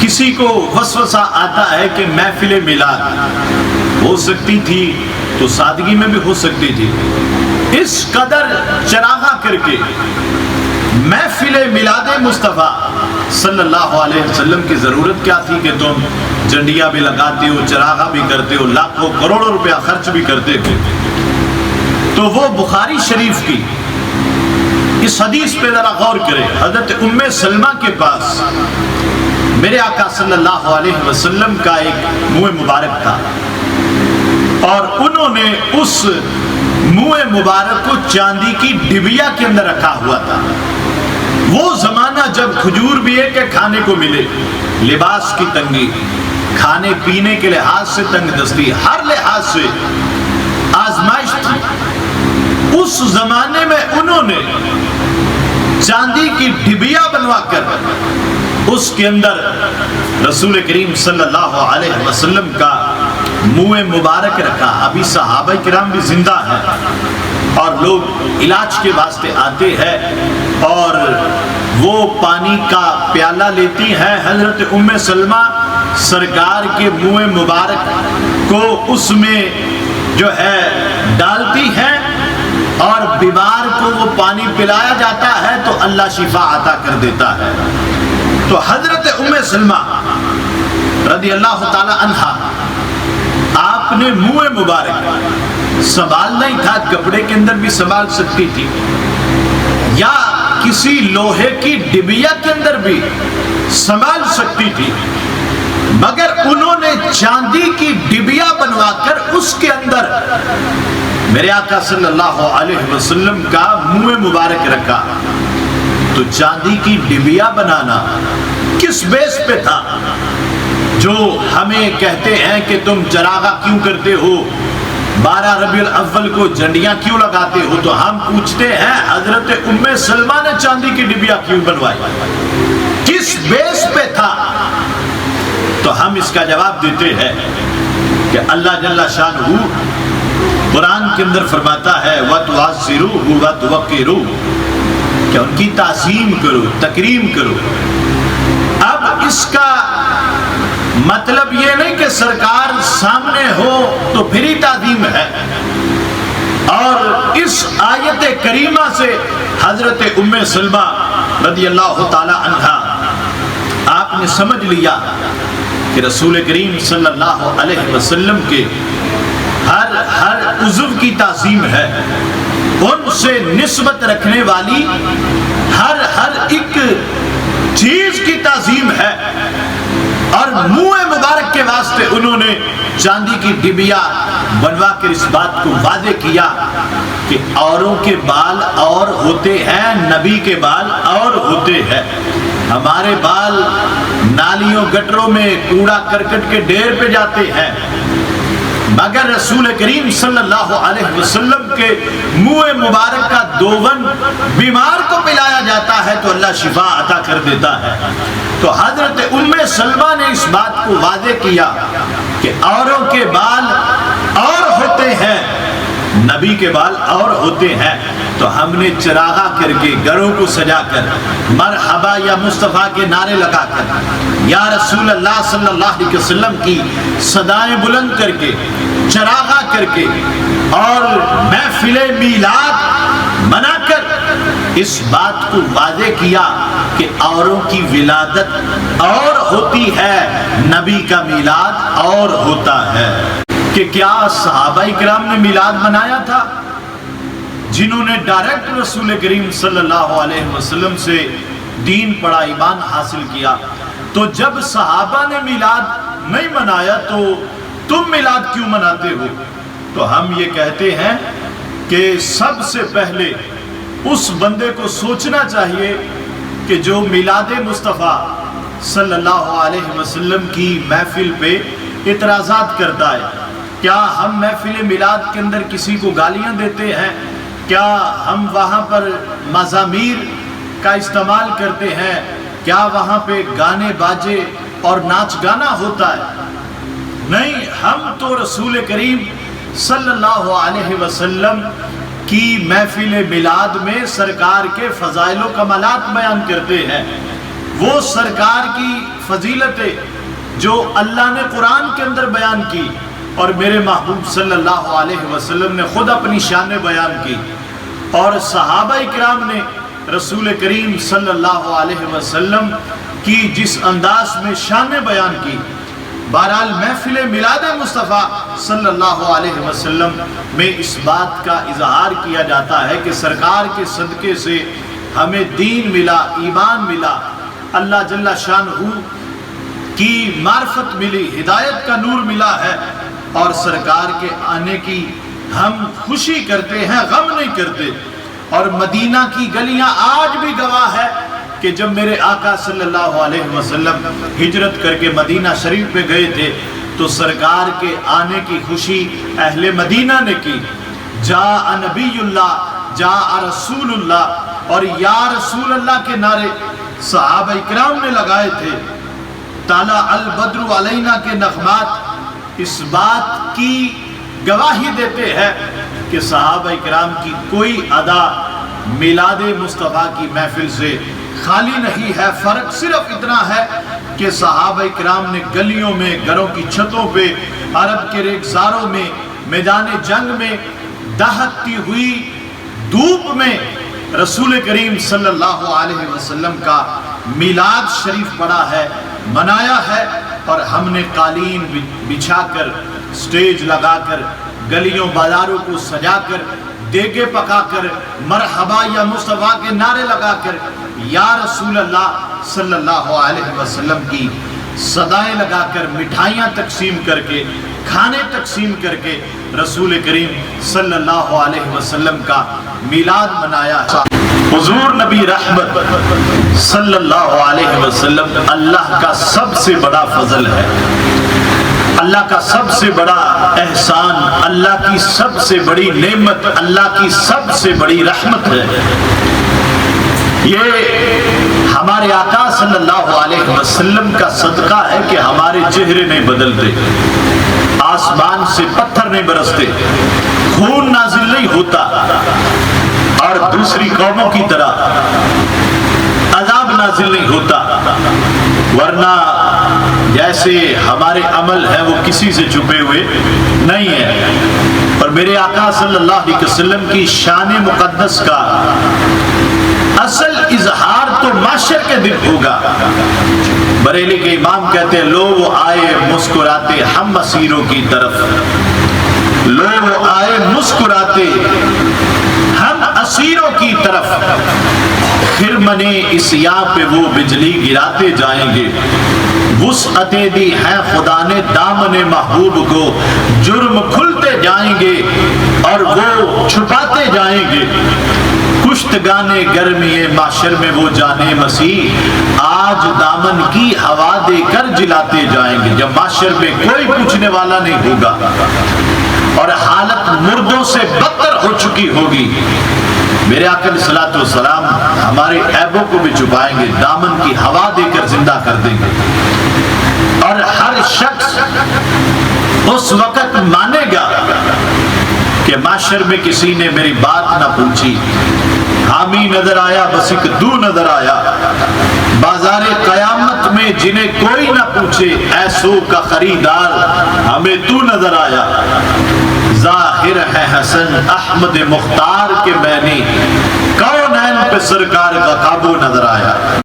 کسی کو وسوسہ آتا ہے کہ محفل میلاد ہو سکتی تھی تو سادگی میں بھی ہو سکتی تھی، اس قدر چراغاں کر کے محفل میلاد مصطفیٰ صلی اللہ علیہ وسلم کی ضرورت کیا تھی کہ تم جھنڈیاں بھی لگاتے ہو، چراغاں بھی کرتے ہو، لاکھوں کروڑوں روپیہ خرچ بھی کرتے ہو؟ تو وہ بخاری شریف کی اس حدیث پہ ذرا غور کرے۔ حضرت ام سلمہ کے پاس میرے آقا صلی اللہ علیہ وسلم کا ایک منہ مبارک تھا، اور انہوں نے اس منہ مبارک کو چاندی کی ڈبیا کے اندر رکھا ہوا تھا۔ وہ زمانہ جب کھجور بھی ہے کہ کھانے کو ملے، لباس کی تنگی، کھانے پینے کے لحاظ سے تنگ دستی، ہر لحاظ سے آزمائش تھی۔ اس زمانے میں انہوں نے چاندی کی ڈبیا بنوا کر اس کے اندر رسول کریم صلی اللہ علیہ وسلم کا منہ مبارک رکھا۔ ابھی صحابہ کرام بھی زندہ ہیں اور لوگ علاج کے واسطے آتے ہیں اور وہ پانی کا پیالہ لیتی ہیں، حضرت ام سلمہ سرکار کے منہ مبارک کو اس میں جو ہے ڈالتی ہیں، اور بیمار کو وہ پانی پلایا جاتا ہے تو اللہ شفا عطا کر دیتا ہے۔ تو حضرت ام سلمہ رضی اللہ تعالی عنہا، آپ نے منہ مبارک سنبھالنا ہی تھا، کپڑے کے اندر بھی سنبھال سکتی تھی یا کسی لوہے کی ڈبیا کے اندر بھی سنبھال سکتی تھی، مگر انہوں نے چاندی کی ڈبیا بنوا کر اس کے اندر میرے آقا صلی اللہ علیہ وسلم کا منہ مبارک رکھا۔ تو چاندی کی ڈبیا بنانا کس بیس پہ تھا؟ جو ہمیں کہتے ہیں کہ تم چراغاں کیوں کرتے ہو، 12 ربیع الاول کو جھنڈیاں کیوں لگاتے ہو، تو ہم پوچھتے ہیں حضرت ام سلمہ نے چاندی کی ڈبیا کیوں بنوائی، کس بیس پہ تھا؟ تو ہم اس کا جواب دیتے ہیں کہ اللہ جل شانہ قرآن کے اندر فرماتا ہے وَتُعَزِّرُوهُ وَتُوَقِّرُوهُ، کہ ان کی تعظیم کرو، تکریم کرو۔ اب اس کا مطلب یہ نہیں کہ سرکار سامنے ہو تو پھر ہی تعظیم ہے، اور اس آیت کریمہ سے حضرت ام سلمہ رضی اللہ تعالی عنہا آپ نے سمجھ لیا کہ رسول کریم صلی اللہ علیہ وسلم کے ہر عضو کی تعظیم ہے، ان سے نسبت رکھنے والی ہر ایک چیز کی تعظیم ہے، اور منہ مبارک کے واسطے انہوں نے چاندی کی ڈبیا بنوا کر اس بات کو واضح کیا کہ اوروں کے بال اور ہوتے ہیں، نبی کے بال اور ہوتے ہیں۔ ہمارے بال نالیوں گٹروں میں کوڑا کرکٹ کے ڈھیر پہ جاتے ہیں، مگر رسول کریم صلی اللہ علیہ وسلم کے منہ مبارک کا دوون بیمار کو پلایا جاتا ہے تو اللہ شفا عطا کر دیتا ہے۔ تو حضرت ام سلمہ نے اس بات کو واضح کیا کہ اوروں کے بال اور ہوتے ہیں، نبی کے بال اور ہوتے ہیں۔ تو ہم نے چراغاں کر کے، گھروں کو سجا کر، مرحبا یا مصطفیٰ کے نعرے لگا کر، یا رسول اللہ صلی اللہ علیہ وسلم کی صدائیں بلند کر کے، چراغاں کر کے، اور محفل میلاد منا کر اس بات کو واضح کیا کہ اوروں کی ولادت اور ہوتی ہے، نبی کا میلاد اور ہوتا ہے۔ کہ کیا صحابہ کرام نے میلاد منایا تھا جنہوں نے ڈائریکٹ رسول کریم صلی اللہ علیہ وسلم سے دین پڑھا، ایمان حاصل کیا؟ تو جب صحابہ نے میلاد نہیں منایا تو تم میلاد کیوں مناتے ہو؟ تو ہم یہ کہتے ہیں کہ سب سے پہلے اس بندے کو سوچنا چاہیے کہ جو میلاد مصطفیٰ صلی اللہ علیہ وسلم کی محفل پہ اعتراضات کرتا ہے، کیا ہم محفل میلاد کے اندر کسی کو گالیاں دیتے ہیں؟ کیا ہم وہاں پر مزامیر کا استعمال کرتے ہیں؟ کیا وہاں پہ گانے باجے اور ناچ گانا ہوتا ہے؟ نہیں، ہم تو رسول کریم صلی اللہ علیہ وسلم کی محفل میلاد میں سرکار کے فضائل و کمالات بیان کرتے ہیں۔ وہ سرکار کی فضیلتیں جو اللہ نے قرآن کے اندر بیان کی اور میرے محبوب صلی اللہ علیہ وسلم نے خود اپنی شان بیان کی اور صحابہ کرام نے رسول کریم صلی اللہ علیہ وسلم کی جس انداز میں شان بیان کی، بہرحال محفل میلاد مصطفیٰ صلی اللہ علیہ وسلم میں اس بات کا اظہار کیا جاتا ہے کہ سرکار کے صدقے سے ہمیں دین ملا، ایمان ملا، اللہ جل شانہ کی معرفت ملی، ہدایت کا نور ملا ہے، اور سرکار کے آنے کی ہم خوشی کرتے ہیں، غم نہیں کرتے۔ اور مدینہ کی گلیاں آج بھی گواہ ہے کہ جب میرے آقا صلی اللہ علیہ وسلم ہجرت کر کے مدینہ شریف پہ گئے تھے تو سرکار کے آنے کی خوشی اہل مدینہ نے کی۔ جاء نبی اللہ، جاء رسول اللہ، اور یا رسول اللہ کے نعرے صحابہ اکرام نے لگائے تھے۔ طلع البدر علینا کے نغمات اس بات کی گواہی دیتے ہیں کہ صحابہ اکرام کی کوئی ادا میلاد مصطفیٰ کی محفل سے خالی نہیں ہے۔ فرق صرف اتنا ہے کہ صحابہ اکرام نے گلیوں میں، گھروں کی چھتوں پہ، عرب کے ریگزاروں میں، میدان جنگ میں، دہکتی ہوئی دھوپ میں رسول کریم صلی اللہ علیہ وسلم کا میلاد شریف پڑھا ہے، منایا ہے، اور ہم نے قالین بچھا کر، سٹیج لگا کر، گلیوں بازاروں کو سجا کر، دیگے پکا کر، مرحبا یا مصطفیٰ کے نعرے لگا کر، یا رسول اللہ صلی اللہ علیہ وسلم کی صدائیں لگا کر، مٹھائیاں تقسیم کر کے، کھانے تقسیم کر کے رسول کریم صلی اللہ علیہ وسلم کا میلاد منایا۔ حضور نبی رحمت صلی اللہ علیہ وسلم اللہ کا سب سے بڑا فضل ہے، اللہ کا سب سے بڑا احسان، اللہ کی سب سے بڑی نعمت، اللہ کی سب سے بڑی رحمت ہے۔ یہ ہمارے آقا صلی اللہ علیہ وسلم کا صدقہ ہے کہ ہمارے چہرے نہیں بدلتے، آسمان سے پتھر نہیں برستے، خون نازل نہیں ہوتا، اور دوسری قوموں کی طرح عذاب نازل نہیں ہوتا، ورنہ جیسے ہمارے عمل ہیں وہ کسی سے چھپے ہوئے نہیں ہیں۔ اور میرے آقا صلی اللہ علیہ وسلم کی شان مقدس کا اصل اظہار تو محشر کے دن ہوگا۔ بریلی کے امام کہتے ہیں لوگ آئے مسکراتے ہم اسیروں کی طرف، لوگ آئے مسکراتے ہم اسیروں کی طرف، خرمن اسیاں پہ وہ بجلی گراتے جائیں گے، وسعت دی ہے خدا نے دامن محبوب کو، جرم کھلتے جائیں گے اور وہ چھپاتے جائیں گے، کشتگانے گرمی محشر میں وہ جانے مسیح آج دامن کی ہوا دے کر جلاتے جائیں گے۔ جب محشر میں کوئی پوچھنے والا نہیں ہوگا اور حالت مردوں سے بدتر ہو چکی ہوگی، میرے آقا علیہ الصلوۃ والسلام ہمارے عیبوں کو بھی چھپائیں گے، دامن کی ہوا دے کر زندہ کر دیں گے، اور ہر شخص اس وقت مانے گا کہ معاشر میں کسی نے میری بات نہ پوچھی، حامی نظر آیا بس ایک دو نظر آیا، بازار قیامت میں جنہیں کوئی نہ پوچھے ایسو کا خریدار ہمیں تو نظر آیا، ظاہر ہے حسن احمد مختار کے میں نے کونین پہ سرکار کا قابو نظر آیا۔